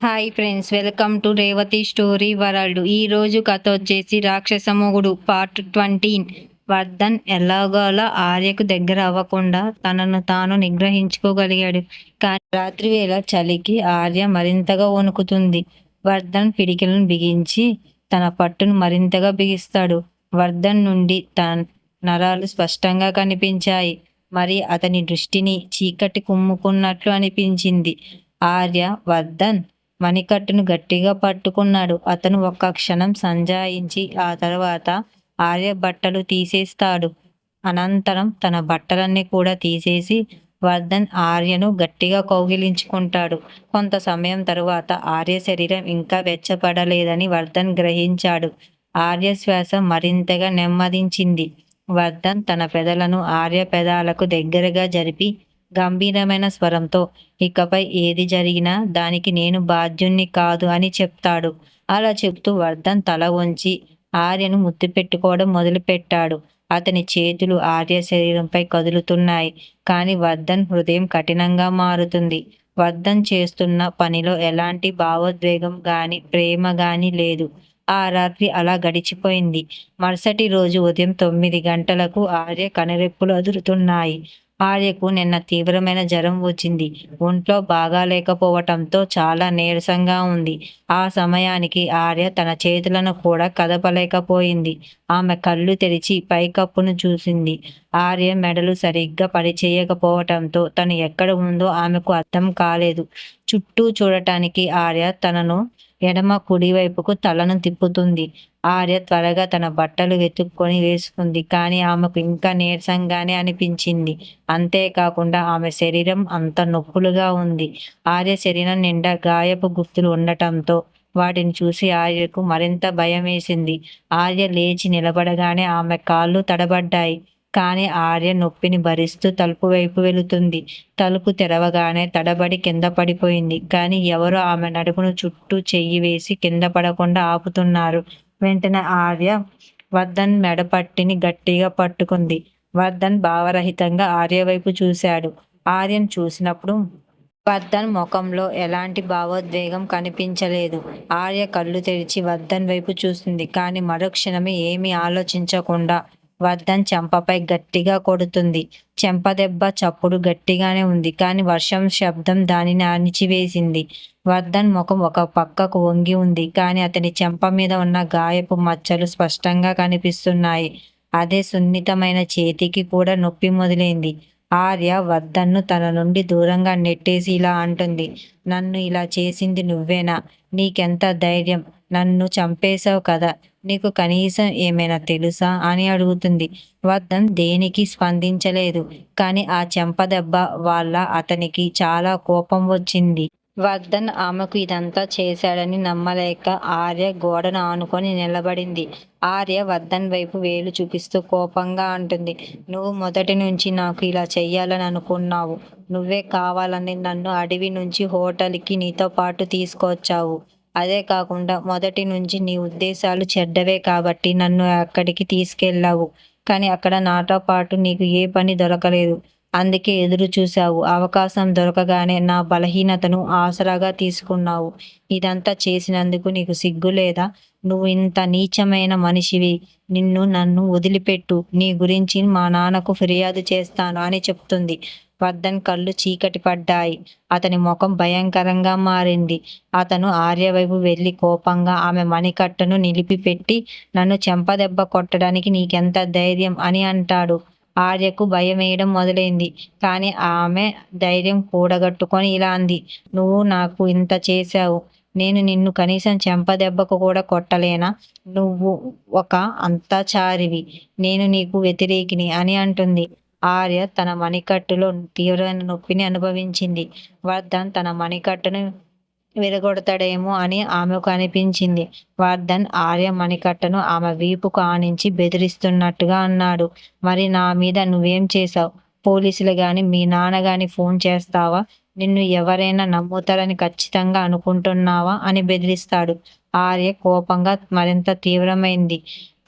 Hi friends, welcome to Revathi story world. ఈ రోజు కథ వచ్చేసి రాక్షస మొగుడు పార్ట్ 20. వర్ధన్ ఎలాగోలా ఆర్యకు దగ్గర అవ్వకుండా తనను తాను నిగ్రహించుకోగలిగాడు. కానీ రాత్రి వేళ చలికి ఆర్య మరింతగా వణుకుతుంది. వర్ధన్ పిడికిలను బిగించి తన పట్టును మరింతగా బిగిస్తాడు. వర్ధన్ నుండి తన నరాలు స్పష్టంగా కనిపించాయి. మరి అతని దృష్టిని చీకటి కుమ్ముకున్నట్లు అనిపించింది. ఆర్య వర్ధన్ మణికట్టును గట్టిగా పట్టుకున్నాడు. అతను ఒక్క క్షణం సంజాయించి ఆ తర్వాత ఆర్య బట్టలు తీసేస్తాడు. అనంతరం తన బట్టలన్నీ కూడా తీసేసి వర్ధన్ ఆర్యను గట్టిగా కౌగిలించుకుంటాడు. కొంత సమయం తరువాత ఆర్య శరీరం ఇంకా వెచ్చపడలేదని వర్ధన్ గ్రహించాడు. ఆర్య శ్వాస మరింతగా నెమ్మదించింది. వర్ధన్ తన పెదలను ఆర్య పెదాలకు దగ్గరగా జరిపి గంభీరమైన స్వరంతో, ఇకపై ఏది జరిగినా దానికి నేను బాధ్యుణ్ణి కాదు అని చెప్తాడు. అలా చెప్తూ వర్ధన్ తల వంచి ఆర్యను ముద్దు పెట్టుకోవడం మొదలుపెట్టాడు. అతని చేతులు ఆర్య శరీరంపై కదులుతున్నాయి. కానీ వర్ధన్ హృదయం కఠినంగా మారుతుంది. వర్ధన్ చేస్తున్న పనిలో ఎలాంటి భావోద్వేగం గాని ప్రేమ గాని లేదు. ఆ రాత్రి అలా గడిచిపోయింది. మరుసటి రోజు ఉదయం 9 గంటలకు ఆర్య కనురెప్పులు అదురుతున్నాయి. ఆర్యకు నిన్న తీవ్రమైన జ్వరం వచ్చింది. ఒంట్లో బాగాలేకపోవటంతో చాలా నీరసంగా ఉంది. ఆ సమయానికి ఆర్య తన చేతులను కూడా కదపలేకపోయింది. ఆమె కళ్ళు తెరిచి పైకప్పును చూసింది. ఆర్య మెడలు సరిగ్గా పనిచేయకపోవటంతో తను ఎక్కడ ఉందో ఆమెకు అర్థం కాలేదు. చుట్టూ చూడటానికి ఆర్య తనను ఎడమ కుడివైపుకు తలను తిప్పుతుంది. ఆర్య త్వరగా తన బట్టలు వెతుక్కొని వేసుకుంది. కానీ ఆమెకు ఇంకా నీరసంగానే అనిపించింది. అంతేకాకుండా ఆమె శరీరం అంత నొప్పులుగా ఉంది. ఆర్య శరీరం నిండా గాయపు గుర్తులు ఉండటంతో వాటిని చూసి ఆర్యకు మరింత భయం వేసింది. ఆర్య లేచి నిలబడగానే ఆమె కాళ్ళు తడబడ్డాయి. కానీ ఆర్య నొప్పిని భరిస్తూ తలుపు వైపు వెళుతుంది. తలుపు తెరవగానే తడబడి కింద పడిపోయింది. కానీ ఎవరో ఆమె నడుమును చుట్టూ చెయ్యి వేసి కింద పడకుండా ఆపుతున్నారు. వెంటనే ఆర్య వర్ధన్ మెడపట్టిని గట్టిగా పట్టుకుంది. వర్ధన్ భావరహితంగా ఆర్య వైపు చూశాడు. ఆర్యను చూసినప్పుడు వర్ధన్ ముఖంలో ఎలాంటి భావోద్వేగం కనిపించలేదు. ఆర్య కళ్ళు తెరిచి వర్ధన్ వైపు చూస్తుంది. కానీ మరుక్షణమే ఏమీ ఆలోచించకుండా వర్ధన్ చెంపపై గట్టిగా కొడుతుంది. చెంపదెబ్బ చప్పుడు గట్టిగానే ఉంది. కానీ వర్షం శబ్దం దానిని అణిచివేసింది. వర్ధన్ ముఖం ఒక పక్కకు వంగి ఉంది. కానీ అతని చెంప మీద ఉన్న గాయపు మచ్చలు స్పష్టంగా కనిపిస్తున్నాయి. అదే సున్నితమైన చేతికి కూడా నొప్పి మొదలైంది. ఆర్య వర్ధన్ను తన నుండి దూరంగా నెట్టేసి ఇలా అంటుంది. నన్ను ఇలా చేసింది నువ్వేనా? నీకెంత ధైర్యం? నన్ను చంపేశావు కదా, నీకు కనీసం ఏమైనా తెలుసా అని అడుగుతుంది. వర్ధన్ దేనికి స్పందించలేదు. కానీ ఆ చెంపదెబ్బ వల్ల అతనికి చాలా కోపం వచ్చింది. వర్ధన్ ఆమెకు ఇదంతా చేశాడని నమ్మలేక ఆర్య గోడను ఆనుకొని నిలబడింది. ఆర్య వర్ధన్ వైపు వేలు చూపిస్తూ కోపంగా అంటుంది. నువ్వు మొదటి నుంచి నాకు ఇలా చెయ్యాలని అనుకున్నావు. నువ్వే కావాలని నన్ను అడవి నుంచి హోటల్కి నీతో పాటు తీసుకొచ్చావు. అదే కాకుండా మొదటి నుంచి నీ ఉద్దేశాలు చెడ్డవే కాబట్టి నన్ను అక్కడికి తీసుకెళ్ళావు. కానీ అక్కడ నాతో పాటు నీకు ఏ పని దొరకలేదు. అందుకే ఎదురు చూశావు. అవకాశం దొరకగానే నా బలహీనతను ఆసరాగా తీసుకున్నావు. ఇదంతా చేసినందుకు నీకు సిగ్గులేదా? నువ్వు ఇంత నీచమైన మనిషివి. నన్ను వదిలిపెట్టు. నీ గురించి మా నాన్నకు ఫిర్యాదు చేస్తాను అని చెప్తుంది. వర్ధన్ కళ్ళు చీకటి పడ్డాయి. అతని ముఖం భయంకరంగా మారింది. అతను ఆర్య వైపు వెళ్ళి కోపంగా ఆమె మణికట్టును నిలిపిపెట్టి, నన్ను చెంపదెబ్బ కొట్టడానికి నీకెంత ధైర్యం అని అంటాడు. ఆర్యకు భయం వేయడం మొదలైంది. కానీ ఆమె ధైర్యం కూడగట్టుకొని ఇలా అంది. నువ్వు నాకు ఇంత చేశావు. నేను నిన్ను కనీసం చెంపదెబ్బకు కూడా కొట్టలేనా? నువ్వు ఒక అంతచారివి. నేను నీకు వ్యతిరేకిని అని అంటుంది. ఆర్య తన మణికట్టులో తీవ్రమైన నొప్పిని అనుభవించింది. వర్ధన్ తన మణికట్టును విరగొడతాడేమో అని ఆమెకు అనిపించింది. వర్ధన్ ఆర్య మణికట్టును ఆమె వీపుకు ఆనించి బెదిరిస్తున్నట్టుగా అన్నాడు. మరి నా మీద నువ్వేం చేశావు? పోలీసులు గాని మీ నాన్న గాని ఫోన్ చేస్తావా? నిన్ను ఎవరైనా నమ్ముతారని ఖచ్చితంగా అనుకుంటున్నావా అని బెదిరిస్తాడు. ఆర్య కోపంగా మరింత తీవ్రమైంది.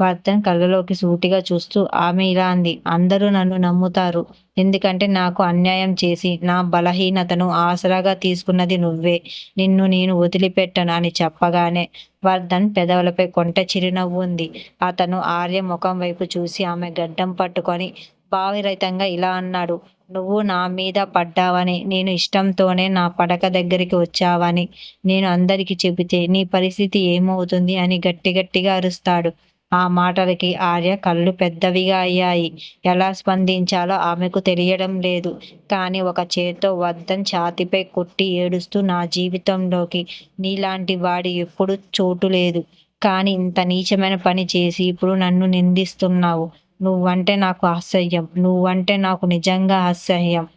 వర్ధన్ కళ్ళలోకి సూటిగా చూస్తూ ఆమె ఇలా అంది. అందరూ నన్ను నమ్ముతారు. ఎందుకంటే నాకు అన్యాయం చేసి నా బలహీనతను ఆసరాగా తీసుకున్నది నువ్వే. నిన్ను నేను వదిలిపెట్టను అని చెప్పగానే వర్ధన్ పెదవులపై కొంట చిరునవ్వు ఉంది. అతను ఆర్య ముఖం వైపు చూసి ఆమె గడ్డం పట్టుకొని భావరహితంగా ఇలా అన్నాడు. నువ్వు నా మీద పడ్డావని, నేను ఇష్టంతోనే నా పడక దగ్గరికి వచ్చావని నేను అందరికీ చెబితే నీ పరిస్థితి ఏమవుతుంది అని గట్టిగా అరుస్తాడు. ఆ మాటలకి ఆర్య కళ్ళు పెద్దవిగా అయ్యాయి. ఎలా స్పందించాలో ఆమెకు తెలియడం లేదు. కానీ ఒక చేత్తో వర్ధన్ ఛాతీపై కొట్టి ఏడుస్తూ నా జీవితంలోకి నీలాంటి వాడి ఎప్పుడు చోటు లేదు. కానీ ఇంత నీచమైన పని చేసి ఇప్పుడు నన్ను నిందిస్తున్నావు. నువ్వంటే నాకు అసహ్యం. నువ్వంటే నాకు నిజంగా అసహ్యం.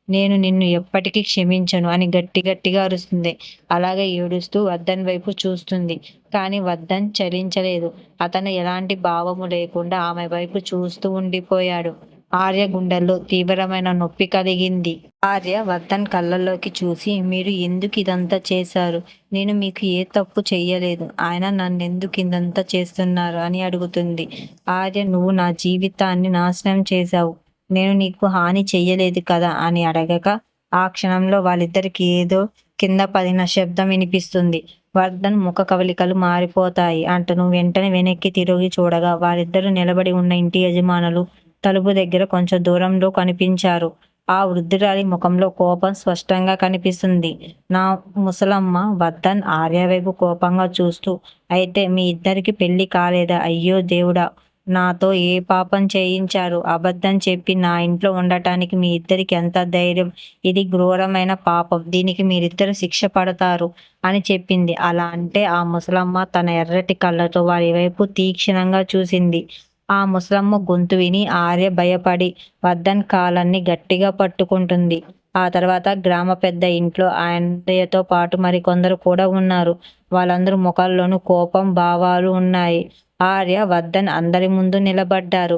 నేను నిన్ను ఎప్పటికీ క్షమించను అని గట్టిగా అరుస్తుంది. అలాగే ఏడుస్తూ వర్ధన్ వైపు చూస్తుంది. కానీ వర్ధన్ చలించలేదు. అతను ఎలాంటి భావము లేకుండా ఆమె వైపు చూస్తూ ఉండిపోయాడు. ఆర్య గుండెల్లో తీవ్రమైన నొప్పి కలిగింది. ఆర్య వర్ధన్ కళ్ళల్లోకి చూసి, మీరు ఎందుకు ఇదంతా చేశారు? నేను మీకు ఏ తప్పు చెయ్యలేదు. ఆయన నన్నెందుకు ఇదంతా చేస్తున్నారు అని అడుగుతుంది. ఆర్య, నువ్వు నా జీవితాన్ని నాశనం చేశావు. నేను నీకు హాని చెయ్యలేదు కదా అని అడగక, ఆ క్షణంలో వాళ్ళిద్దరికి ఏదో కింద పడిన శబ్దం వినిపిస్తుంది. వర్ధన్ ముఖ కవలికలు మారిపోతాయి. అంటూ వెంటనే వెనక్కి తిరిగి చూడగా వారిద్దరూ నిలబడి ఉన్న ఇంటి యజమానులు తలుపు దగ్గర కొంచెం దూరంలో కనిపించారు. ఆ వృద్ధురాలి ముఖంలో కోపం స్పష్టంగా కనిపిస్తుంది. నా ముసలమ్మ. వర్ధన్ ఆర్య వైపు కోపంగా చూస్తూ, అయితే మీ ఇద్దరికి పెళ్లి కాలేదా? అయ్యో దేవుడా, నాతో ఏ పాపం చేయించారు? అబద్ధం చెప్పి నా ఇంట్లో ఉండటానికి మీ ఇద్దరికి ఎంత ధైర్యం? ఇది ఘోరమైన పాపం. దీనికి మీరిద్దరు శిక్ష పడతారు అని చెప్పింది. అలా అంటే ఆ ముసలమ్మ తన ఎర్రటి కళ్ళతో వారి వైపు తీక్షణంగా చూసింది. ఆ ముసలమ్మ గొంతు విని ఆర్య భయపడి వర్ధన్ కాలాన్ని గట్టిగా పట్టుకుంటుంది. ఆ తర్వాత గ్రామ పెద్ద ఇంట్లో ఆయనతో పాటు మరికొందరు కూడా ఉన్నారు. వాళ్ళందరూ ముఖాల్లోనూ కోపం భావాలు ఉన్నాయి. ఆర్య వర్ధన్ అందరి ముందు నిలబడ్డారు.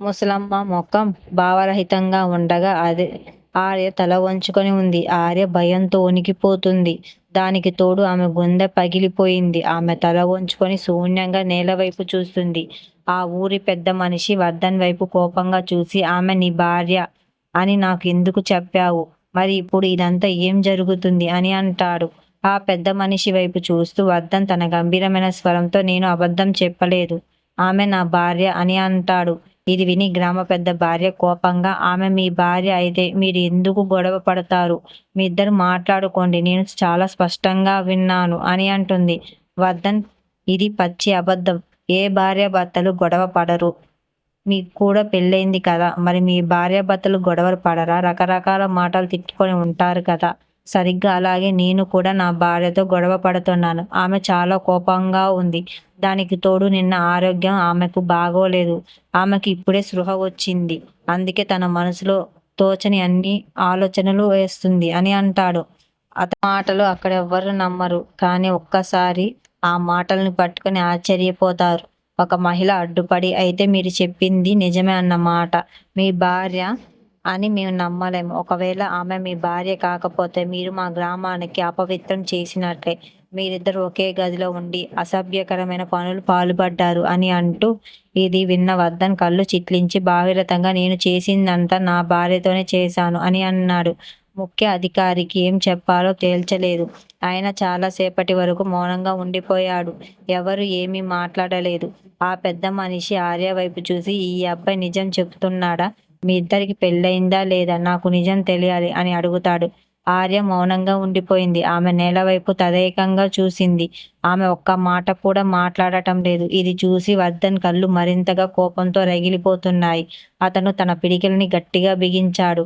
ముసలమ్మ ముఖం భావరహితంగా ఉండగా అదే ఆర్య తల వంచుకొని ఉంది. ఆర్య భయంతో వణికిపోతుంది. దానికి తోడు ఆమె గుండె పగిలిపోయింది. ఆమె తల వంచుకొని శూన్యంగా నేల వైపు చూస్తుంది. ఆ ఊరి పెద్ద మనిషి వర్ధన్ వైపు కోపంగా చూసి, ఆమె నీ భార్య అని నాకు ఎందుకు చెప్పావు? మరి ఇప్పుడు ఇదంతా ఏం జరుగుతుంది అని అంటాడు. ఆ పెద్ద మనిషి వైపు చూస్తూ వర్ధన్ తన గంభీరమైన స్వరంతో, నేను అబద్ధం చెప్పలేదు. ఆమె నా భార్య అని అంటాడు. ఇది విని గ్రామ పెద్ద భార్య కోపంగా, ఆమె మీ భార్య అయితే మీరు ఎందుకు గొడవ పడతారు? మీ ఇద్దరు మాట్లాడుకోండి, నేను చాలా స్పష్టంగా విన్నాను అని అంటుంది. వర్ధన్, ఇది పచ్చి అబద్ధం. ఏ భార్యాభర్తలు గొడవ పడరు. మీకు కూడా పెళ్ళయింది కదా, మరి మీ భార్యాభర్తలు గొడవలు పడరా? రకరకాల మాటలు తిట్టుకొని ఉంటారు కదా. సరిగ్గా అలాగే నేను కూడా నా భార్యతో గొడవ పడుతున్నాను. ఆమె చాలా కోపంగా ఉంది. దానికి తోడు నిన్న ఆరోగ్యం ఆమెకు బాగోలేదు. ఆమెకి ఇప్పుడే స్పృహ వచ్చింది. అందుకే తన మనసులో తోచని అన్ని ఆలోచనలు వేస్తుంది అని అంటాడు. అతని మాటలు అక్కడెవ్వరు నమ్మరు. కానీ ఒక్కసారి ఆ మాటల్ని పట్టుకొని ఆశ్చర్యపోతారు. ఒక మహిళ అడ్డుపడి, అయితే మీరు చెప్పింది నిజమే అన్నమాట. మీ భార్య అని మేము నమ్మలేము. ఒకవేళ ఆమె మీ భార్య కాకపోతే మీరు మా గ్రామానికి అపవిత్రం చేసినట్లే. మీరిద్దరు ఒకే గదిలో ఉండి అసభ్యకరమైన పనులు పాల్పడ్డారు అని అంటూ, ఇది విన్న వర్ధన్ కళ్ళు చిట్లించి భావీరతంగా, నేను చేసిందంతా నా భార్యతోనే చేశాను అని అన్నాడు. ముఖ్య అధికారికి ఏం చెప్పాలో తేల్చలేదు. ఆయన చాలాసేపటి వరకు మౌనంగా ఉండిపోయాడు. ఎవరు ఏమీ మాట్లాడలేదు. ఆ పెద్ద మనిషి ఆర్య వైపు చూసి, ఈ అబ్బాయి నిజం చెప్తున్నాడా? మీ ఇద్దరికి పెళ్ళయిందా లేదా? నాకు నిజం తెలియాలి అని అడుగుతాడు. ఆర్య మౌనంగా ఉండిపోయింది. ఆమె నేల వైపు తదేకంగా చూసింది. ఆమె ఒక్క మాట కూడా మాట్లాడటం లేదు. ఇది చూసి వర్ధన్ కళ్ళు మరింతగా కోపంతో రగిలిపోతున్నాయి. అతను తన పిడికిలిని గట్టిగా బిగించాడు.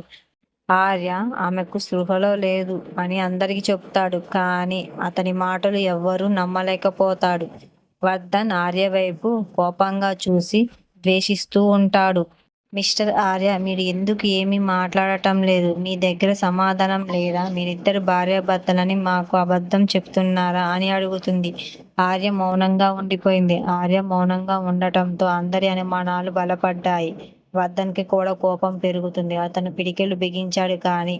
ఆర్య ఆమెకు స్పృహలో లేదు అని అందరికీ చెప్తాడు. కానీ అతని మాటలు ఎవ్వరూ నమ్మలేకపోతాడు. వర్ధన్ ఆర్య వైపు కోపంగా చూసి ద్వేషిస్తూ ఉంటాడు. మిస్టర్ ఆర్య, మీరు ఎందుకు ఏమీ మాట్లాడటం లేదు? మీ దగ్గర సమాధానం లేదా? మీరిద్దరు భార్యాభర్తలని మాకు అబద్ధం చెప్తున్నారా అని అడుగుతుంది. ఆర్య మౌనంగా ఉండిపోయింది. ఆర్య మౌనంగా ఉండటంతో అందరి అనుమానాలు బలపడ్డాయి. వర్ధన్కి కూడా కోపం పెరుగుతుంది. అతను పిడికిళ్ళు బిగించాడు. కానీ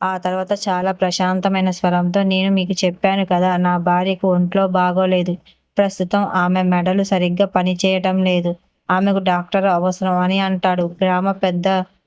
ఆ తర్వాత చాలా ప్రశాంతమైన స్వరంతో, నేను మీకు చెప్పాను కదా, నా భార్యకు ఒంట్లో బాగోలేదు. ప్రస్తుతం ఆమె మెడలు సరిగ్గా పనిచేయటం లేదు. ఆమెకు డాక్టర్ అవసరం అని అంటాడు. గ్రామ పెద్ద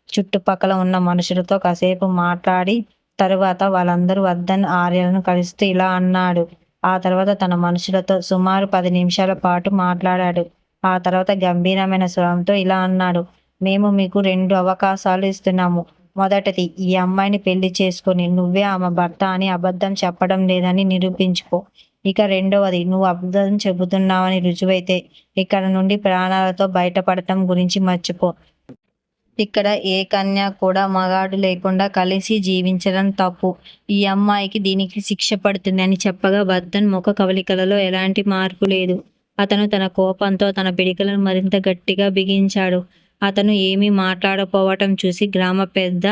చుట్టుపక్కల ఉన్న మనుషులతో కాసేపు మాట్లాడి తరువాత వాళ్ళందరూ వర్ధన్ ఆర్యలను కలుస్తూ ఇలా అన్నాడు. ఆ తర్వాత తన మనుషులతో సుమారు 10 నిమిషాల పాటు మాట్లాడాడు. ఆ తర్వాత గంభీరమైన స్వరంతో ఇలా అన్నాడు. మేము మీకు 2 అవకాశాలు ఇస్తున్నాము. మొదటిది, ఈ అమ్మాయిని పెళ్లి చేసుకొని నువ్వే ఆమె భర్త అని అబద్ధం చెప్పడం లేదని నిరూపించుకో. ఇక రెండవది, నువ్వు అబద్ధం చెబుతున్నావని రుజువైతే ఇక్కడ నుండి ప్రాణాలతో బయటపడటం గురించి మర్చిపో. ఇక్కడ ఏ కన్య కూడా మగాడు లేకుండా కలిసి జీవించడం తప్పు. ఈ అమ్మాయికి దీనికి శిక్ష పడుతుంది అని చెప్పగా వర్ధన్ ముఖ కవళికలలో ఎలాంటి మార్పు లేదు. అతను తన కోపంతో తన పిడికిలను మరింత గట్టిగా బిగించాడు. అతను ఏమీ మాట్లాడకపోవటం చూసి గ్రామ పెద్ద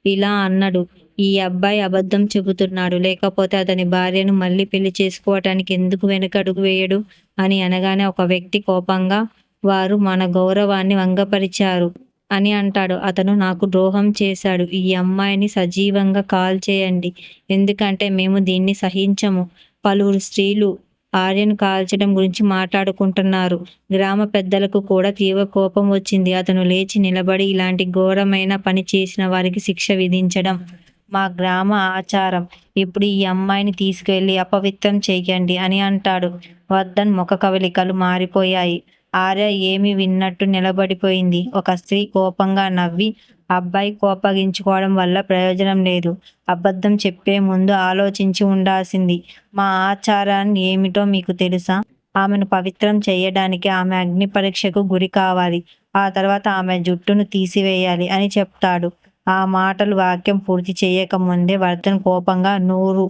ఇలా అన్నాడు. ఈ అబ్బాయి అబద్ధం చెబుతున్నాడు. లేకపోతే అతని భార్యను మళ్ళీ పెళ్లి చేసుకోవటానికి ఎందుకు వెనకడుగు వేయడు అని అనగానే ఒక వ్యక్తి కోపంగా, వారు మన గౌరవాన్ని భంగపరిచారు అని అంటాడు. అతను నాకు ద్రోహం చేశాడు. ఈ అమ్మాయిని సజీవంగా కాల్చేయండి. ఎందుకంటే మేము దీన్ని సహించము. పలువురు స్త్రీలు ఆర్యను కాల్చడం గురించి మాట్లాడుకుంటున్నారు. గ్రామ పెద్దలకు కూడా తీవ్ర కోపం వచ్చింది. అతను లేచి నిలబడి, ఇలాంటి ఘోరమైన పని చేసిన వారికి శిక్ష విధించడం మా గ్రామ ఆచారం. ఇప్పుడు ఈ అమ్మాయిని తీసుకెళ్లి అపవిత్రం చెయ్యండి అని అంటాడు. వర్ధన్ ముఖ కవళికలు మారిపోయాయి. ఆర్య ఏమీ విన్నట్టు నిలబడిపోయింది. ఒక స్త్రీ కోపంగా నవ్వి, అబ్బాయి కోపగించుకోవడం వల్ల ప్రయోజనం లేదు. అబద్ధం చెప్పే ముందు ఆలోచించి ఉండాల్సింది. మా ఆచారాన్ని ఏమిటో మీకు తెలుసా? ఆమెను పవిత్రం చేయడానికి ఆమె అగ్ని పరీక్షకు గురి కావాలి. ఆ తర్వాత ఆమె జుట్టును తీసివేయాలి అని చెప్తాడు. ఆ మాటలు వాక్యం పూర్తి చేయకముందే వర్ధన్ కోపంగా నోరు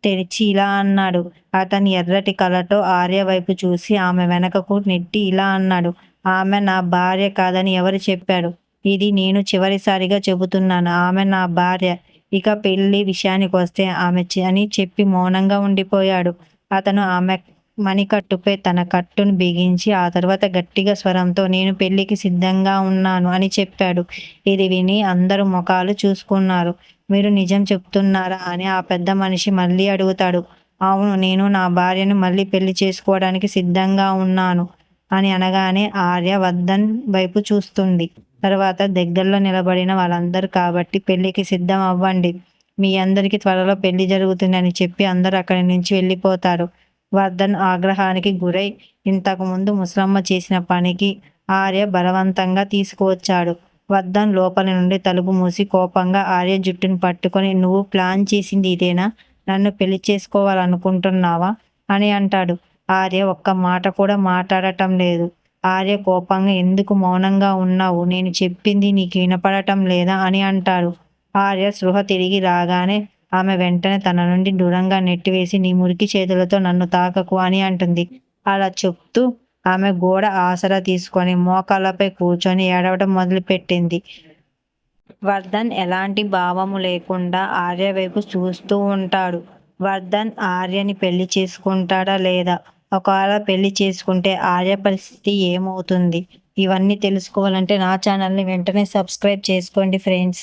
తెరిచి ఇలా అన్నాడు. అతని ఎర్రటి కళ్ళతో ఆర్య వైపు చూసి ఆమె వెనకకు నెట్టి ఇలా అన్నాడు. ఆమె నా భార్య కాదని ఎవరు చెప్పారు? ఇది నేను చివరిసారిగా చెబుతున్నాను. ఆమె నా భార్య. ఇక పెళ్లి విషయానికొస్తే ఆమె అని చెప్పి మౌనంగా ఉండిపోయాడు. అతను ఆమె మణికట్టుపై తన కట్టును బిగించి ఆ తర్వాత గట్టిగా స్వరంతో, నేను పెళ్లికి సిద్ధంగా ఉన్నాను అని చెప్పాడు. ఇది విని అందరూ ముఖాలు చూసుకున్నారు. మీరు నిజం చెప్తున్నారా అని ఆ పెద్ద మనిషి మళ్ళీ అడుగుతాడు. అవును, నేను నా భార్యను మళ్ళీ పెళ్లి చేసుకోవడానికి సిద్ధంగా ఉన్నాను అని అనగానే ఆర్య వర్ధన్ వైపు చూస్తుంది. తర్వాత దగ్గరలో నిలబడిన వాళ్ళందరూ, కాబట్టి పెళ్లికి సిద్ధం అవ్వండి. మీ అందరికీ త్వరలో పెళ్లి జరుగుతుంది అని చెప్పి అందరూ అక్కడి నుంచి వెళ్ళిపోతారు. వర్ధన్ ఆగ్రహానికి గురై ఇంతకు ముందు ముసలమ్మ చేసిన పనికి ఆర్య బలవంతంగా తీసుకువచ్చాడు. వర్ధన్ లోపలి నుండి తలుపు మూసి కోపంగా ఆర్య జుట్టును పట్టుకొని, నువ్వు ప్లాన్ చేసింది ఇదేనా? నన్ను పెళ్లి చేసుకోవాలనుకుంటున్నావా అని అంటాడు. ఆర్య ఒక్క మాట కూడా మాట్లాడటం లేదు. ఆర్య కోపంగా, ఎందుకు మౌనంగా ఉన్నావు? నేను చెప్పింది నీకు వినపడటం లేదా అని అంటాడు. ఆర్య స్పృహ తిరిగి రాగానే ఆమె వెంటనే తన నుండి దూరంగా నెట్టివేసి, నీ మురికి చేతులతో నన్ను తాకకు అని అంటుంది. అలా చెప్తూ ఆమె గోడ ఆసరా తీసుకొని మోకాళ్ళపై కూర్చొని ఏడవడం మొదలుపెట్టింది. వర్ధన్ ఎలాంటి భావము లేకుండా ఆర్య వైపు చూస్తూ ఉంటాడు. వర్ధన్ ఆర్యని పెళ్లి చేసుకుంటాడా లేదా? ఒకవేళ పెళ్లి చేసుకుంటే ఆర్య పరిస్థితి ఏమవుతుంది? ఇవన్నీ తెలుసుకోవాలంటే నా ఛానల్ని వెంటనే సబ్స్క్రైబ్ చేసుకోండి ఫ్రెండ్స్.